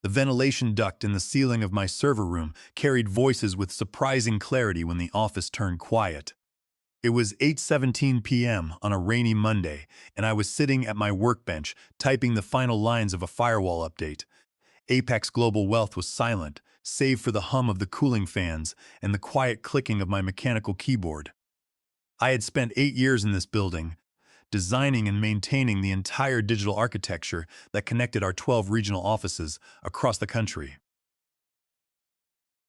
The ventilation duct in the ceiling of my server room carried voices with surprising clarity when the office turned quiet. It was 8:17 p.m. on a rainy Monday, and I was sitting at my workbench typing the final lines of a firewall update. Apex Global Wealth was silent, save for the hum of the cooling fans and the quiet clicking of my mechanical keyboard. I had spent 8 years in this building, designing and maintaining the entire digital architecture that connected our 12 regional offices across the country.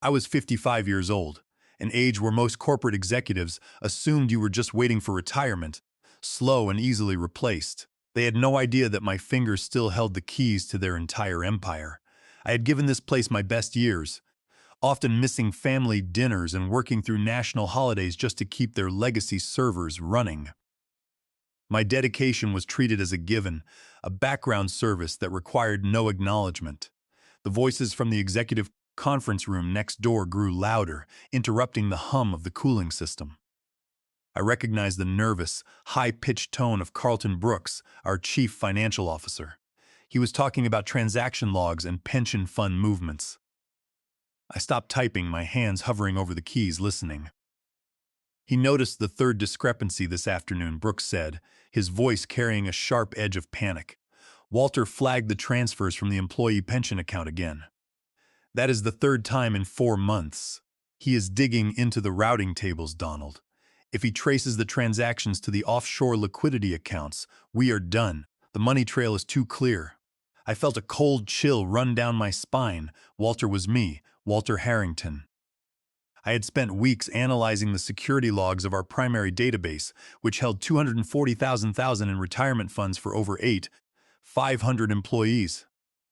I was 55 years old, an age where most corporate executives assumed you were just waiting for retirement, slow and easily replaced. They had no idea that my fingers still held the keys to their entire empire. I had given this place my best years, often missing family dinners and working through national holidays just to keep their legacy servers running. My dedication was treated as a given, a background service that required no acknowledgement. The voices from the executive conference room next door grew louder, interrupting the hum of the cooling system. I recognized the nervous, high-pitched tone of Carlton Brooks, our chief financial officer. He was talking about transaction logs and pension fund movements. I stopped typing, my hands hovering over the keys, listening. He noticed the third discrepancy this afternoon, Brooks said, his voice carrying a sharp edge of panic. Walter flagged the transfers from the employee pension account again. That is the third time in 4 months. He is digging into the routing tables, Donald. If he traces the transactions to the offshore liquidity accounts, we are done. The money trail is too clear. I felt a cold chill run down my spine. Walter was me, Walter Harrington. I had spent weeks analyzing the security logs of our primary database, which held 240,000 in retirement funds for over 500 employees.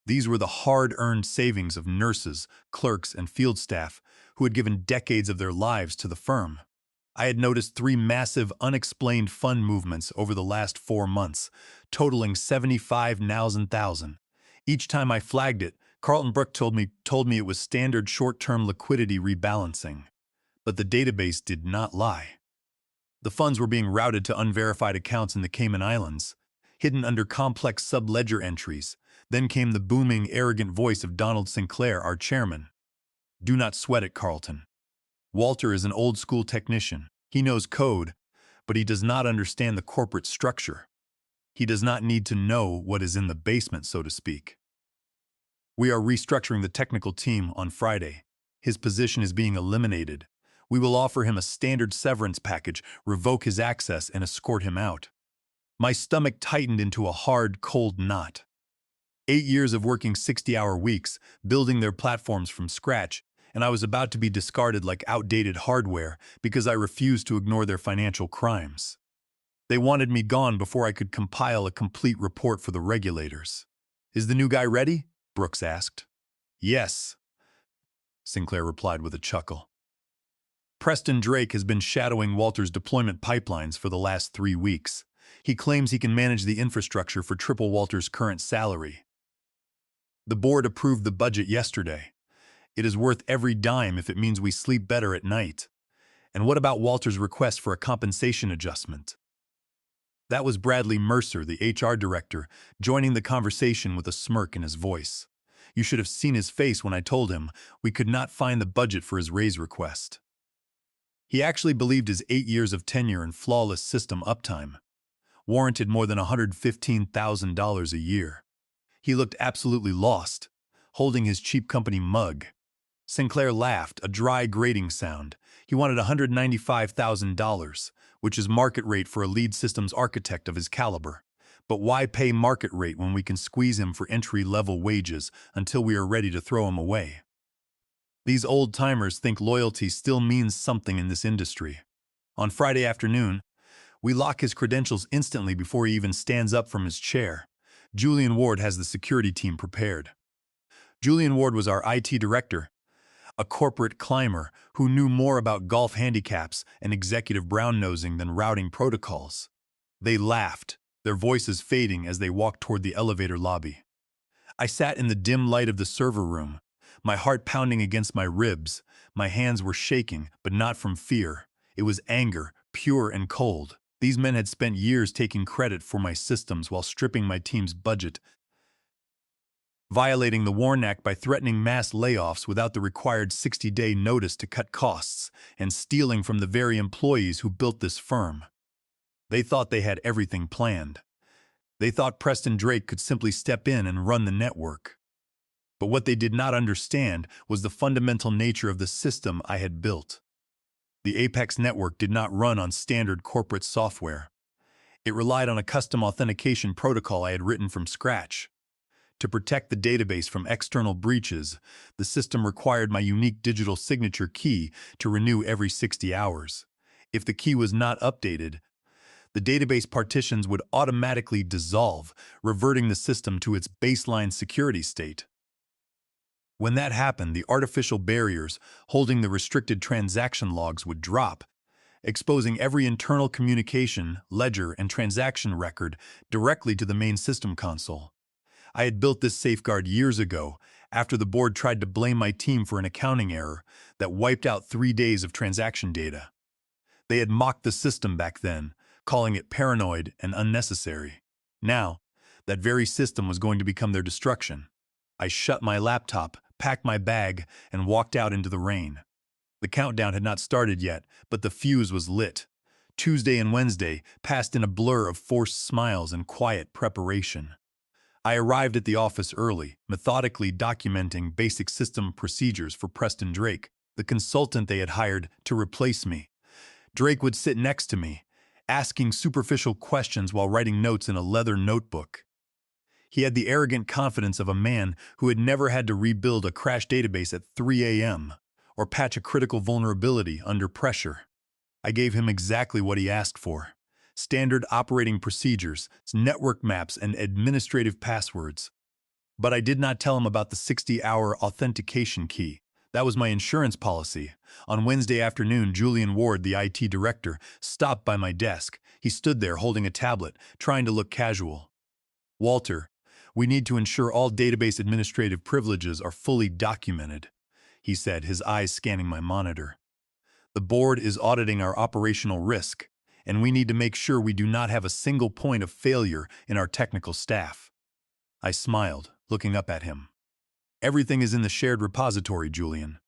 These were the hard-earned savings of nurses, clerks, and field staff who had given decades of their lives to the firm. I had noticed 3 massive, unexplained fund movements over the last 4 months, totaling 75,000. Each time I flagged it, Carlton Brooks told me it was standard short-term liquidity rebalancing. But the database did not lie. The funds were being routed to unverified accounts in the Cayman Islands, hidden under complex sub-ledger entries. Then came the booming, arrogant voice of Donald Sinclair, our chairman. Do not sweat it, Carlton. Walter is an old-school technician. He knows code, but he does not understand the corporate structure. He does not need to know what is in the basement, so to speak. We are restructuring the technical team on Friday. His position is being eliminated. We will offer him a standard severance package, revoke his access, and escort him out. My stomach tightened into a hard, cold knot. 8 years of working 60-hour weeks, building their platforms from scratch, and I was about to be discarded like outdated hardware because I refused to ignore their financial crimes. They wanted me gone before I could compile a complete report for the regulators. Is the new guy ready? Brooks asked. Yes, Sinclair replied with a chuckle. Preston Drake has been shadowing Walter's deployment pipelines for the last 3 weeks. He claims he can manage the infrastructure for triple Walter's current salary. The board approved the budget yesterday. It is worth every dime if it means we sleep better at night. And what about Walter's request for a compensation adjustment? That was Bradley Mercer, the HR director, joining the conversation with a smirk in his voice. You should have seen his face when I told him we could not find the budget for his raise request. He actually believed his 8 years of tenure and flawless system uptime warranted more than $115,000 a year. He looked absolutely lost, holding his cheap company mug. Sinclair laughed, a dry, grating sound. He wanted $195,000, which is market rate for a lead systems architect of his caliber. But why pay market rate when we can squeeze him for entry-level wages until we are ready to throw him away? These old-timers think loyalty still means something in this industry. On Friday afternoon, we lock his credentials instantly before he even stands up from his chair. Julian Ward has the security team prepared. Julian Ward was our IT director, a corporate climber who knew more about golf handicaps and executive brown-nosing than routing protocols. They laughed, their voices fading as they walked toward the elevator lobby. I sat in the dim light of the server room, my heart pounding against my ribs. My hands were shaking, but not from fear. It was anger, pure and cold. These men had spent years taking credit for my systems while stripping my team's budget violating the WARN Act by threatening mass layoffs without the required 60-day notice to cut costs, and stealing from the very employees who built this firm. They thought they had everything planned. They thought Preston Drake could simply step in and run the network. But what they did not understand was the fundamental nature of the system I had built. The Apex network did not run on standard corporate software. It relied on a custom authentication protocol I had written from scratch. To protect the database from external breaches, the system required my unique digital signature key to renew every 60 hours. If the key was not updated, the database partitions would automatically dissolve, reverting the system to its baseline security state. When that happened, the artificial barriers holding the restricted transaction logs would drop, exposing every internal communication, ledger, and transaction record directly to the main system console. I had built this safeguard years ago, after the board tried to blame my team for an accounting error that wiped out 3 days of transaction data. They had mocked the system back then, calling it paranoid and unnecessary. Now, that very system was going to become their destruction. I shut my laptop, packed my bag, and walked out into the rain. The countdown had not started yet, but the fuse was lit. Tuesday and Wednesday passed in a blur of forced smiles and quiet preparation. I arrived at the office early, methodically documenting basic system procedures for Preston Drake, the consultant they had hired to replace me. Drake would sit next to me, asking superficial questions while writing notes in a leather notebook. He had the arrogant confidence of a man who had never had to rebuild a crashed database at 3 a.m. or patch a critical vulnerability under pressure. I gave him exactly what he asked for: standard operating procedures, network maps, and administrative passwords. But I did not tell him about the 60-hour authentication key. That was my insurance policy. On Wednesday afternoon, Julian Ward, the IT director, stopped by my desk. He stood there holding a tablet, trying to look casual. "Walter, we need to ensure all database administrative privileges are fully documented," he said, his eyes scanning my monitor. "The board is auditing our operational risk, and we need to make sure we do not have a single point of failure in our technical staff." I smiled, looking up at him. "Everything is in the shared repository, Julian.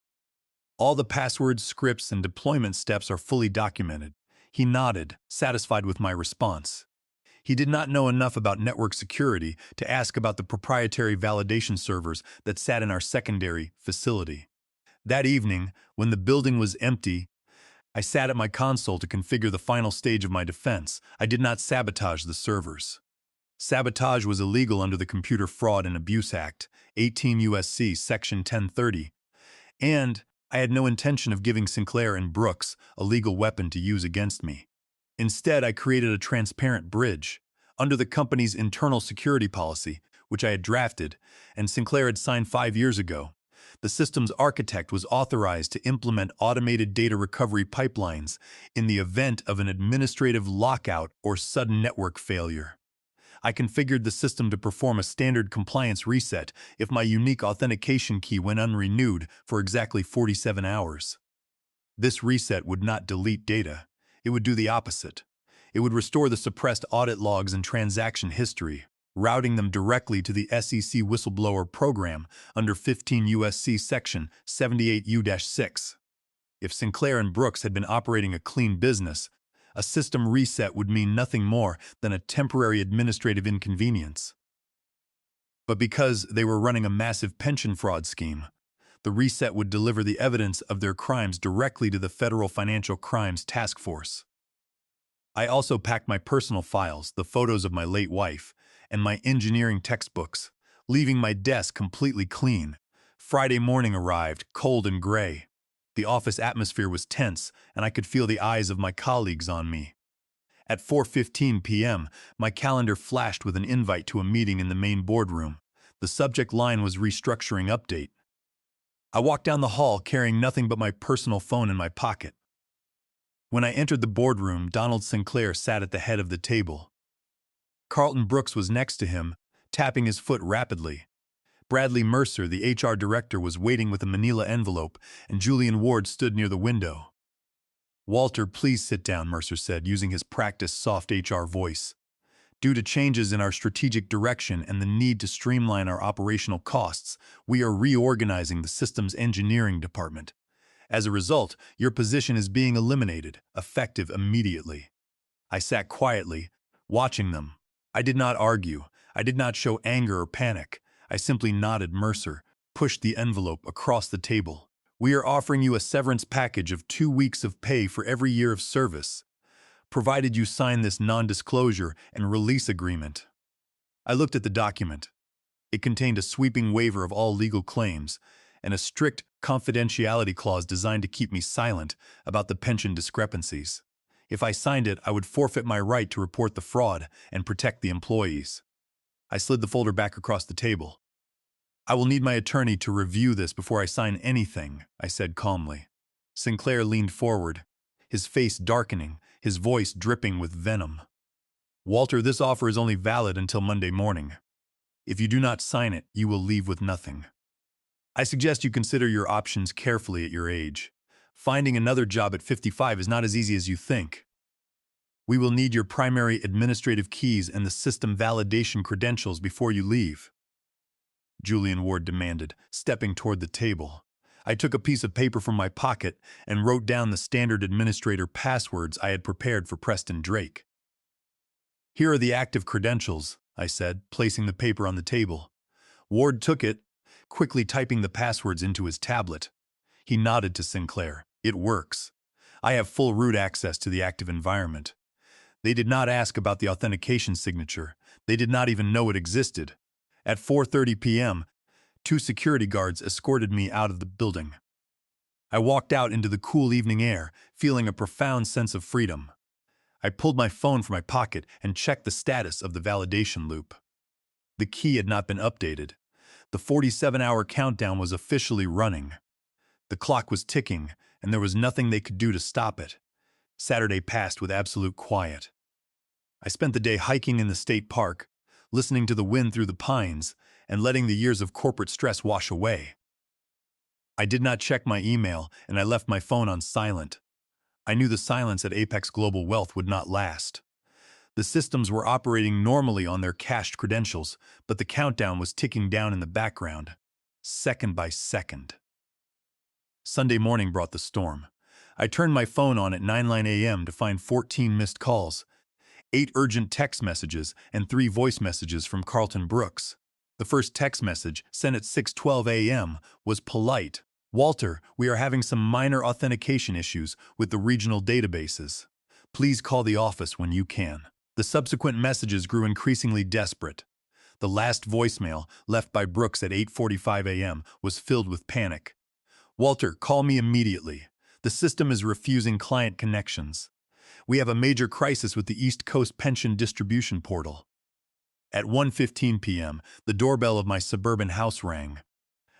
All the passwords, scripts, and deployment steps are fully documented." He nodded, satisfied with my response. He did not know enough about network security to ask about the proprietary validation servers that sat in our secondary facility. That evening, when the building was empty, I sat at my console to configure the final stage of my defense. I did not sabotage the servers. Sabotage was illegal under the Computer Fraud and Abuse Act, 18 U.S.C. Section 1030, and I had no intention of giving Sinclair and Brooks a legal weapon to use against me. Instead, I created a transparent bridge. Under the company's internal security policy, which I had drafted and Sinclair had signed 5 years ago, the system's architect was authorized to implement automated data recovery pipelines in the event of an administrative lockout or sudden network failure. I configured the system to perform a standard compliance reset if my unique authentication key went unrenewed for exactly 47 hours. This reset would not delete data. It would do the opposite. It would restore the suppressed audit logs and transaction history, routing them directly to the SEC whistleblower program under 15 U.S.C. Section 78U-6. If Sinclair and Brooks had been operating a clean business, a system reset would mean nothing more than a temporary administrative inconvenience. But because they were running a massive pension fraud scheme, the reset would deliver the evidence of their crimes directly to the Federal Financial Crimes Task Force. I also packed my personal files, the photos of my late wife, and my engineering textbooks, leaving my desk completely clean. Friday morning arrived, cold and gray. The office atmosphere was tense, and I could feel the eyes of my colleagues on me. At 4:15 p.m., my calendar flashed with an invite to a meeting in the main boardroom. The subject line was restructuring update. I walked down the hall carrying nothing but my personal phone in my pocket. When I entered the boardroom, Donald Sinclair sat at the head of the table. Carlton Brooks was next to him, tapping his foot rapidly. Bradley Mercer, the HR director, was waiting with a manila envelope, and Julian Ward stood near the window. "Walter, please sit down," Mercer said, using his practiced soft HR voice. Due to changes in our strategic direction and the need to streamline our operational costs, we are reorganizing the systems engineering department. As a result, your position is being eliminated, effective immediately. I sat quietly, watching them. I did not argue. I did not show anger or panic. I simply nodded. Mercer pushed the envelope across the table. We are offering you a severance package of 2 weeks of pay for every year of service, provided you sign this non-disclosure and release agreement. I looked at the document. It contained a sweeping waiver of all legal claims and a strict confidentiality clause designed to keep me silent about the pension discrepancies. If I signed it, I would forfeit my right to report the fraud and protect the employees. I slid the folder back across the table. I will need my attorney to review this before I sign anything, I said calmly. Sinclair leaned forward, his face darkening, his voice dripping with venom. Walter, this offer is only valid until Monday morning. If you do not sign it, you will leave with nothing. I suggest you consider your options carefully at your age. Finding another job at 55 is not as easy as you think. We will need your primary administrative keys and the system validation credentials before you leave, Julian Ward demanded, stepping toward the table. I took a piece of paper from my pocket and wrote down the standard administrator passwords I had prepared for Preston Drake. Here are the active credentials, I said, placing the paper on the table. Ward took it, quickly typing the passwords into his tablet. He nodded to Sinclair. It works. I have full root access to the active environment. They did not ask about the authentication signature. They did not even know it existed. At 4:30 p.m., 2 security guards escorted me out of the building. I walked out into the cool evening air, feeling a profound sense of freedom. I pulled my phone from my pocket and checked the status of the validation loop. The key had not been updated. The 47-hour countdown was officially running. The clock was ticking, and there was nothing they could do to stop it. Saturday passed with absolute quiet. I spent the day hiking in the state park, listening to the wind through the pines, and letting the years of corporate stress wash away. I did not check my email, and I left my phone on silent. I knew the silence at Apex Global Wealth would not last. The systems were operating normally on their cached credentials, but the countdown was ticking down in the background, second by second. Sunday morning brought the storm. I turned my phone on at 9:09 a.m. to find 14 missed calls, 8 urgent text messages, and 3 voice messages from Carlton Brooks. The first text message, sent at 6:12 a.m., was polite. Walter, we are having some minor authentication issues with the regional databases. Please call the office when you can. The subsequent messages grew increasingly desperate. The last voicemail, left by Brooks at 8:45 a.m., was filled with panic. Walter, call me immediately. The system is refusing client connections. We have a major crisis with the East Coast Pension Distribution Portal. At 1:15 p.m., the doorbell of my suburban house rang.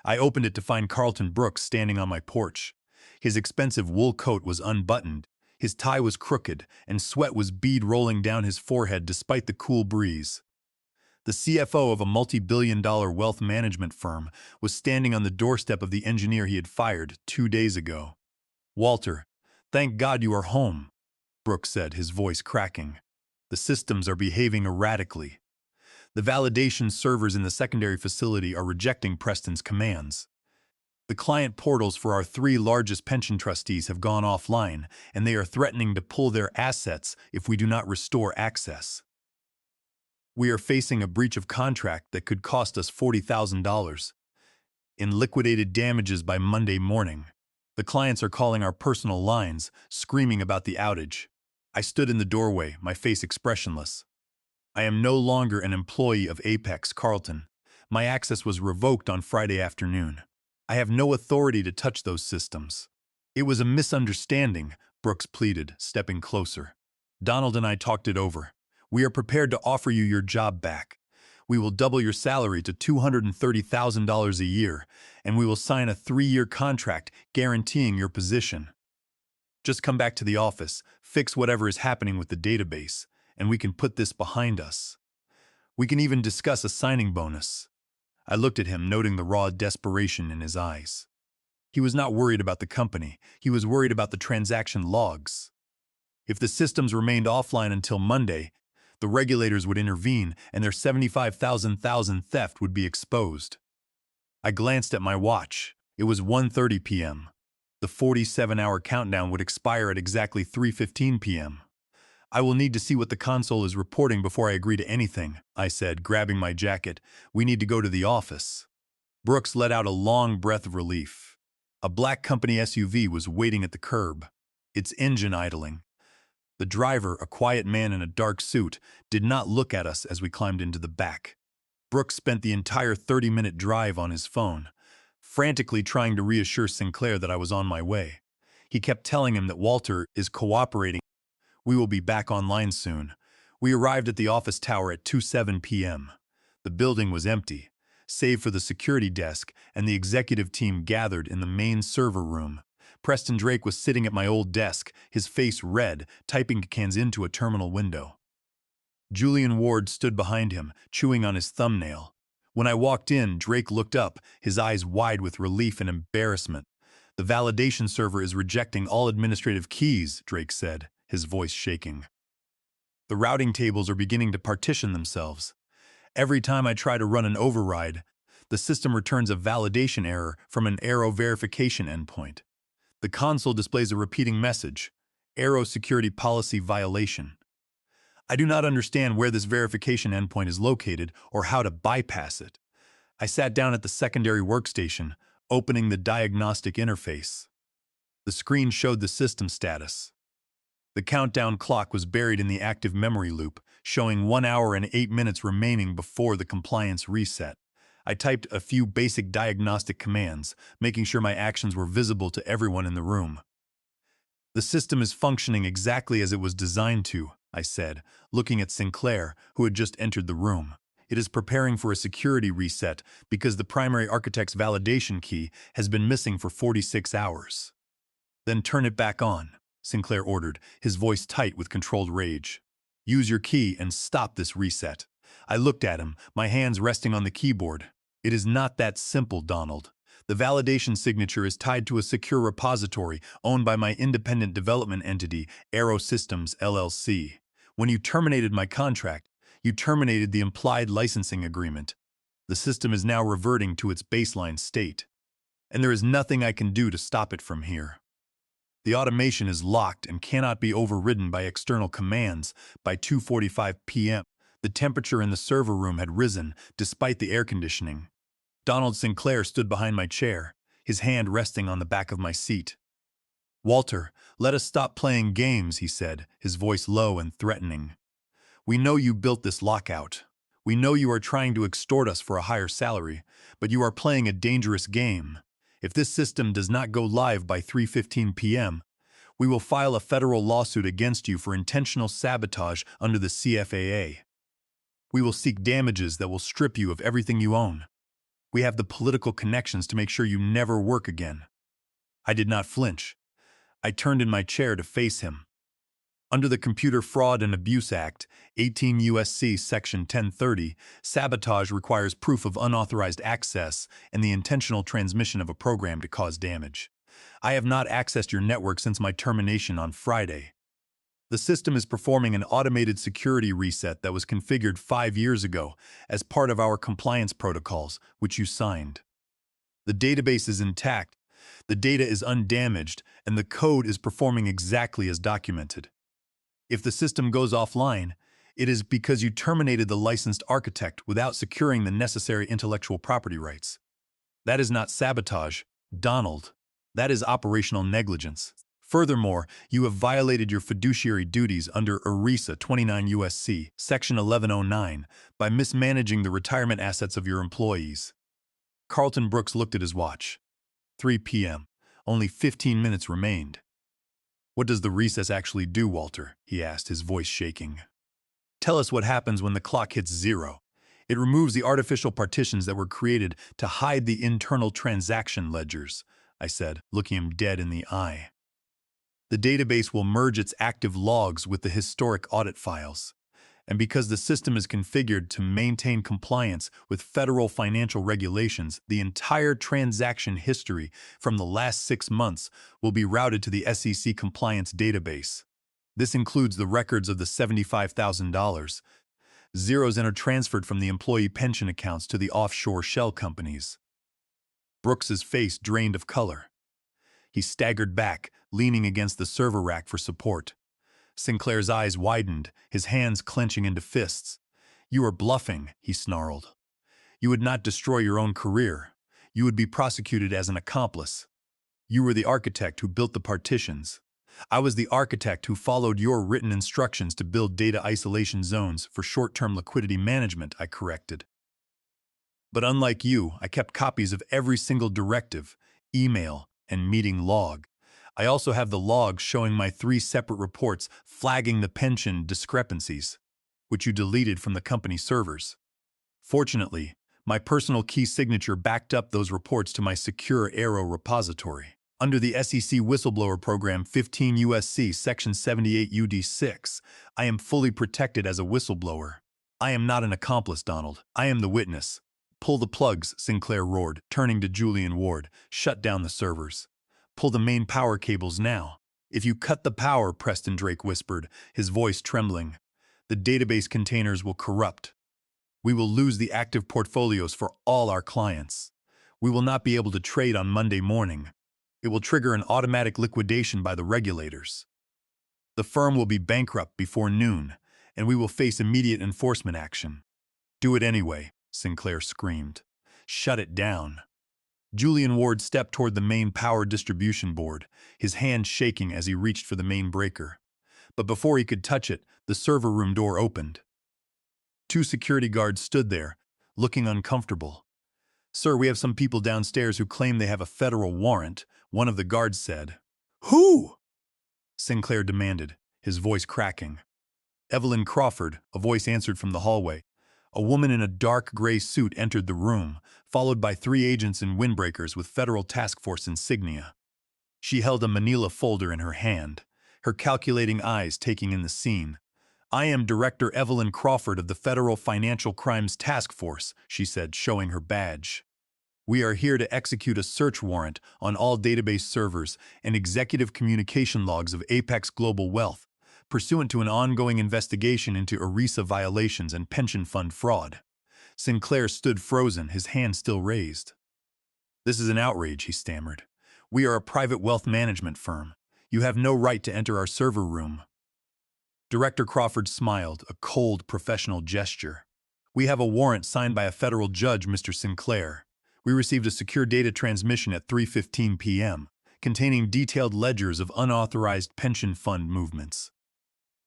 I opened it to find Carlton Brooks standing on my porch. His expensive wool coat was unbuttoned, his tie was crooked, and sweat was bead rolling down his forehead despite the cool breeze. The CFO of a multi-billion-dollar wealth management firm was standing on the doorstep of the engineer he had fired 2 days ago. Walter, thank God you are home, Brooks said, his voice cracking. The systems are behaving erratically. The validation servers in the secondary facility are rejecting Preston's commands. The client portals for our 3 largest pension trustees have gone offline, and they are threatening to pull their assets if we do not restore access. We are facing a breach of contract that could cost us $40,000 in liquidated damages by Monday morning. The clients are calling our personal lines, screaming about the outage. I stood in the doorway, my face expressionless. I am no longer an employee of Apex Carlton. My access was revoked on Friday afternoon. I have no authority to touch those systems. It was a misunderstanding, Brooks pleaded, stepping closer. Donald and I talked it over. We are prepared to offer you your job back. We will double your salary to $230,000 a year, and we will sign a 3-year contract guaranteeing your position. Just come back to the office, fix whatever is happening with the database, and we can put this behind us. We can even discuss a signing bonus. I looked at him, noting the raw desperation in his eyes. He was not worried about the company. He was worried about the transaction logs. If the systems remained offline until Monday, The regulators would intervene, and their 75,000 theft would be exposed. I glanced at my watch. It was 1:30 p.m. The 47-hour countdown would expire at exactly 3:15 p.m. I will need to see what the console is reporting before I agree to anything, I said, grabbing my jacket. We need to go to the office. Brooks let out a long breath of relief. A black company SUV was waiting at the curb, its engine idling. The driver, a quiet man in a dark suit, did not look at us as we climbed into the back. Brooks spent the entire 30-minute drive on his phone, frantically trying to reassure Sinclair that I was on my way. He kept telling him that Walter is cooperating. We will be back online soon. We arrived at the office tower at 2:07 p.m. The building was empty, save for the security desk and the executive team gathered in the main server room. Preston Drake was sitting at my old desk, his face red, typing commands into a terminal window. Julian Ward stood behind him, chewing on his thumbnail. When I walked in, Drake looked up, his eyes wide with relief and embarrassment. The validation server is rejecting all administrative keys, Drake said, his voice shaking. The routing tables are beginning to partition themselves. Every time I try to run an override, the system returns a validation error from an Arrow verification endpoint. The console displays a repeating message, Arrow security policy violation. I do not understand where this verification endpoint is located or how to bypass it. I sat down at the secondary workstation, opening the diagnostic interface. The screen showed the system status. The countdown clock was buried in the active memory loop, showing 1 hour and 8 minutes remaining before the compliance reset. I typed a few basic diagnostic commands, making sure my actions were visible to everyone in the room. The system is functioning exactly as it was designed to, I said, looking at Sinclair, who had just entered the room. It is preparing for a security reset because the primary architect's validation key has been missing for 46 hours. Then turn it back on, Sinclair ordered, his voice tight with controlled rage. Use your key and stop this reset. I looked at him, my hands resting on the keyboard. It is not that simple, Donald. The validation signature is tied to a secure repository owned by my independent development entity, Arrow Systems, LLC. When you terminated my contract, you terminated the implied licensing agreement. The system is now reverting to its baseline state, and there is nothing I can do to stop it from here. The automation is locked and cannot be overridden by external commands. By 2:45 p.m., the temperature in the server room had risen, despite the air conditioning. Donald Sinclair stood behind my chair, his hand resting on the back of my seat. Walter, let us stop playing games, he said, his voice low and threatening. We know you built this lockout. We know you are trying to extort us for a higher salary, but you are playing a dangerous game. If this system does not go live by 3:15 p.m., we will file a federal lawsuit against you for intentional sabotage under the CFAA. We will seek damages that will strip you of everything you own. We have the political connections to make sure you never work again. I did not flinch. I turned in my chair to face him. Under the Computer Fraud and Abuse Act, 18 U.S.C. Section 1030, sabotage requires proof of unauthorized access and the intentional transmission of a program to cause damage. I have not accessed your network since my termination on Friday. The system is performing an automated security reset that was configured 5 years ago as part of our compliance protocols, which you signed. The database is intact, the data is undamaged, and the code is performing exactly as documented. If the system goes offline, it is because you terminated the licensed architect without securing the necessary intellectual property rights. That is not sabotage, Donald. That is operational negligence. Furthermore, you have violated your fiduciary duties under ERISA 29 U.S.C. Section 1109 by mismanaging the retirement assets of your employees. Carlton Brooks looked at his watch. 3 p.m. Only 15 minutes remained. What does the recess actually do, Walter? He asked, his voice shaking. Tell us what happens when the clock hits 0. It removes the artificial partitions that were created to hide the internal transaction ledgers, I said, looking him dead in the eye. The database will merge its active logs with the historic audit files. And because the system is configured to maintain compliance with federal financial regulations, the entire transaction history from the last 6 months will be routed to the SEC compliance database. This includes the records of the $75,000. Zeros are transferred from the employee pension accounts to the offshore shell companies. Brooks's face drained of color. He staggered back, leaning against the server rack for support. Sinclair's eyes widened, his hands clenching into fists. "You are bluffing," he snarled. "You would not destroy your own career. You would be prosecuted as an accomplice. You were the architect who built the partitions. I was the architect who followed your written instructions to build data isolation zones for short-term liquidity management," I corrected. "But unlike you, I kept copies of every single directive, email, and meeting log. I also have the logs showing my 3 separate reports flagging the pension discrepancies, which you deleted from the company servers. Fortunately, my personal key signature backed up those reports to my secure Arrow repository. Under the SEC Whistleblower Program 15 U.S.C. Section 78 UD6, I am fully protected as a whistleblower. I am not an accomplice, Donald. I am the witness." "Pull the plugs," Sinclair roared, turning to Julian Ward. "Shut down the servers. Pull the main power cables now." "If you cut the power," Preston Drake whispered, his voice trembling, "the database containers will corrupt. We will lose the active portfolios for all our clients. We will not be able to trade on Monday morning. It will trigger an automatic liquidation by the regulators. The firm will be bankrupt before noon, and we will face immediate enforcement action." "Do it anyway," Sinclair screamed. "Shut it down." Julian Ward stepped toward the main power distribution board, his hand shaking as he reached for the main breaker. But before he could touch it, the server room door opened. 2 security guards stood there, looking uncomfortable. "Sir, we have some people downstairs who claim they have a federal warrant," one of the guards said. "Who?" Sinclair demanded, his voice cracking. "Evelyn Crawford," a voice answered from the hallway. A woman in a dark gray suit entered the room, followed by 3 agents in windbreakers with Federal Task Force insignia. She held a manila folder in her hand, her calculating eyes taking in the scene. "I am Director Evelyn Crawford of the Federal Financial Crimes Task Force," she said, showing her badge. "We are here to execute a search warrant on all database servers and executive communication logs of Apex Global Wealth, pursuant to an ongoing investigation into ERISA violations and pension fund fraud." Sinclair stood frozen, his hand still raised. "This is an outrage," he stammered. "We are a private wealth management firm. You have no right to enter our server room." Director Crawford smiled, a cold, professional gesture. "We have a warrant signed by a federal judge, Mr. Sinclair. We received a secure data transmission at 3:15 p.m., containing detailed ledgers of unauthorized pension fund movements.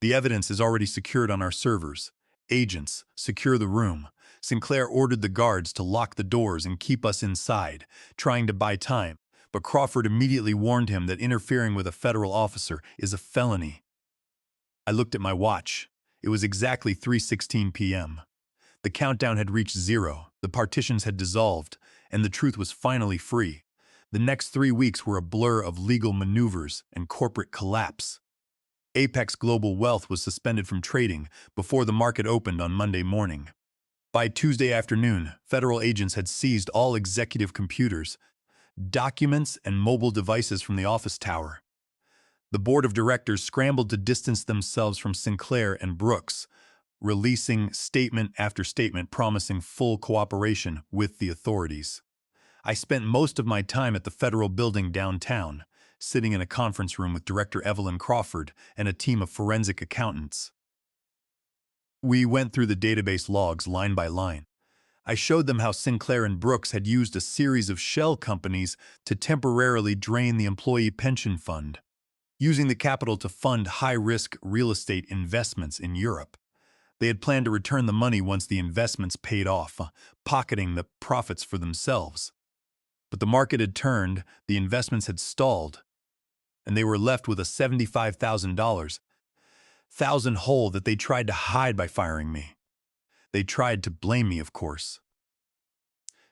The evidence is already secured on our servers. Agents, secure the room." Sinclair ordered the guards to lock the doors and keep us inside, trying to buy time, but Crawford immediately warned him that interfering with a federal officer is a felony. I looked at my watch. It was exactly 3:16 p.m. The countdown had reached 0, the partitions had dissolved, and the truth was finally free. The next 3 weeks were a blur of legal maneuvers and corporate collapse. Apex Global Wealth was suspended from trading before the market opened on Monday morning. By Tuesday afternoon, federal agents had seized all executive computers, documents, and mobile devices from the office tower. The board of directors scrambled to distance themselves from Sinclair and Brooks, releasing statement after statement promising full cooperation with the authorities. I spent most of my time at the federal building downtown, sitting in a conference room with Director Evelyn Crawford and a team of forensic accountants. We went through the database logs line by line. I showed them how Sinclair and Brooks had used a series of shell companies to temporarily drain the employee pension fund, using the capital to fund high-risk real estate investments in Europe. They had planned to return the money once the investments paid off, pocketing the profits for themselves. But the market had turned, the investments had stalled, and they were left with a $75,000 hole that they tried to hide by firing me. They tried to blame me, of course.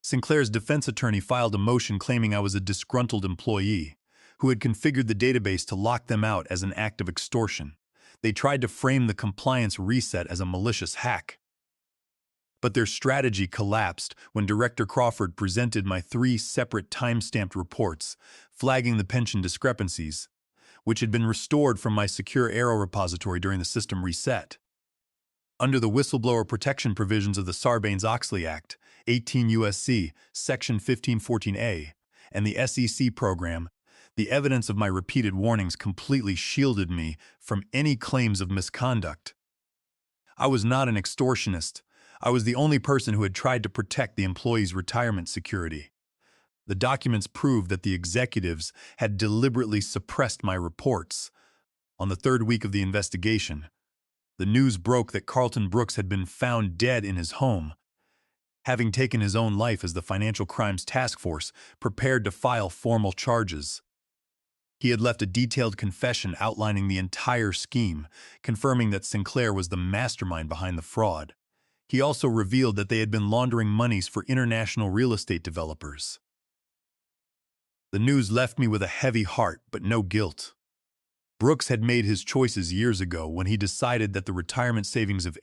Sinclair's defense attorney filed a motion claiming I was a disgruntled employee who had configured the database to lock them out as an act of extortion. They tried to frame the compliance reset as a malicious hack. But their strategy collapsed when Director Crawford presented my 3 separate time-stamped reports, flagging the pension discrepancies. which had been restored from my secure Arrow repository during the system reset. Under the whistleblower protection provisions of the Sarbanes-Oxley Act, 18 U.S.C. Section 1514A, and the SEC program, the evidence of my repeated warnings completely shielded me from any claims of misconduct. I was not an extortionist. I was the only person who had tried to protect the employee's retirement security. The documents proved that the executives had deliberately suppressed my reports. On the third week of the investigation, the news broke that Carlton Brooks had been found dead in his home, having taken his own life as the Financial Crimes Task Force prepared to file formal charges. He had left a detailed confession outlining the entire scheme, confirming that Sinclair was the mastermind behind the fraud. He also revealed that they had been laundering monies for international real estate developers. The news left me with a heavy heart, but no guilt. Brooks had made his choices years ago when he decided that the retirement savings of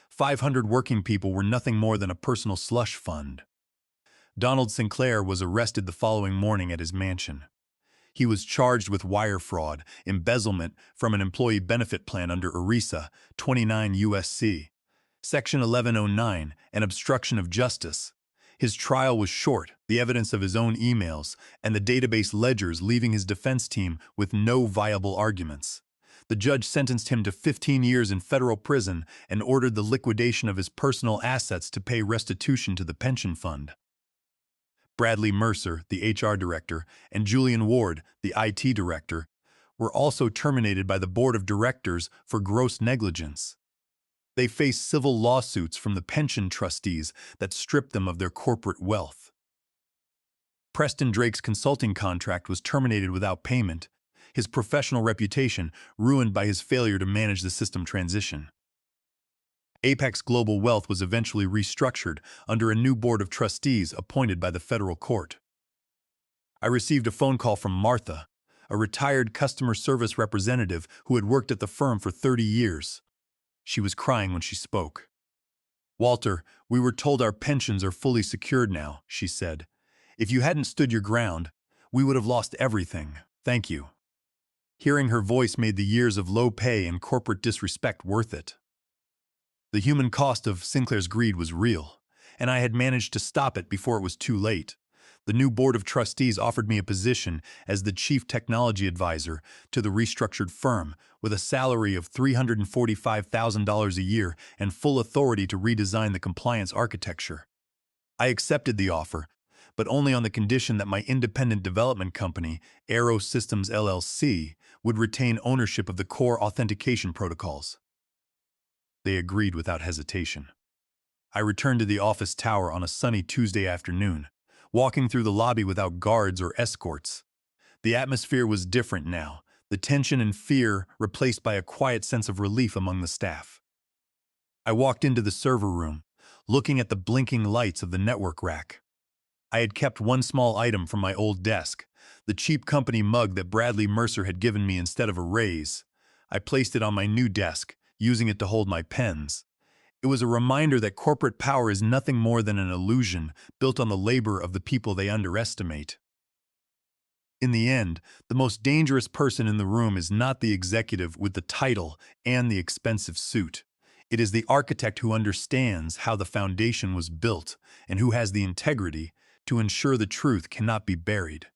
500 working people were nothing more than a personal slush fund. Donald Sinclair was arrested the following morning at his mansion. He was charged with wire fraud, embezzlement from an employee benefit plan under ERISA 29 U.S.C. Section 1109, and obstruction of justice. His trial was short, the evidence of his own emails and the database ledgers leaving his defense team with no viable arguments. The judge sentenced him to 15 years in federal prison and ordered the liquidation of his personal assets to pay restitution to the pension fund. Bradley Mercer, the HR director, and Julian Ward, the IT director, were also terminated by the board of directors for gross negligence. They faced civil lawsuits from the pension trustees that stripped them of their corporate wealth. Preston Drake's consulting contract was terminated without payment, his professional reputation ruined by his failure to manage the system transition. Apex Global Wealth was eventually restructured under a new board of trustees appointed by the federal court. I received a phone call from Martha, a retired customer service representative who had worked at the firm for 30 years. She was crying when she spoke. "Walter, we were told our pensions are fully secured now," she said. "If you hadn't stood your ground, we would have lost everything. Thank you." Hearing her voice made the years of low pay and corporate disrespect worth it. The human cost of Sinclair's greed was real, and I had managed to stop it before it was too late. The new board of trustees offered me a position as the chief technology advisor to the restructured firm, with a salary of $345,000 a year and full authority to redesign the compliance architecture. I accepted the offer, but only on the condition that my independent development company, Arrow Systems LLC, would retain ownership of the core authentication protocols. They agreed without hesitation. I returned to the office tower on a sunny Tuesday afternoon, walking through the lobby without guards or escorts. The atmosphere was different now, the tension and fear replaced by a quiet sense of relief among the staff. I walked into the server room, looking at the blinking lights of the network rack. I had kept one small item from my old desk, the cheap company mug that Bradley Mercer had given me instead of a raise. I placed it on my new desk, using it to hold my pens. It was a reminder that corporate power is nothing more than an illusion built on the labor of the people they underestimate. In the end, the most dangerous person in the room is not the executive with the title and the expensive suit. It is the architect who understands how the foundation was built and who has the integrity to ensure the truth cannot be buried.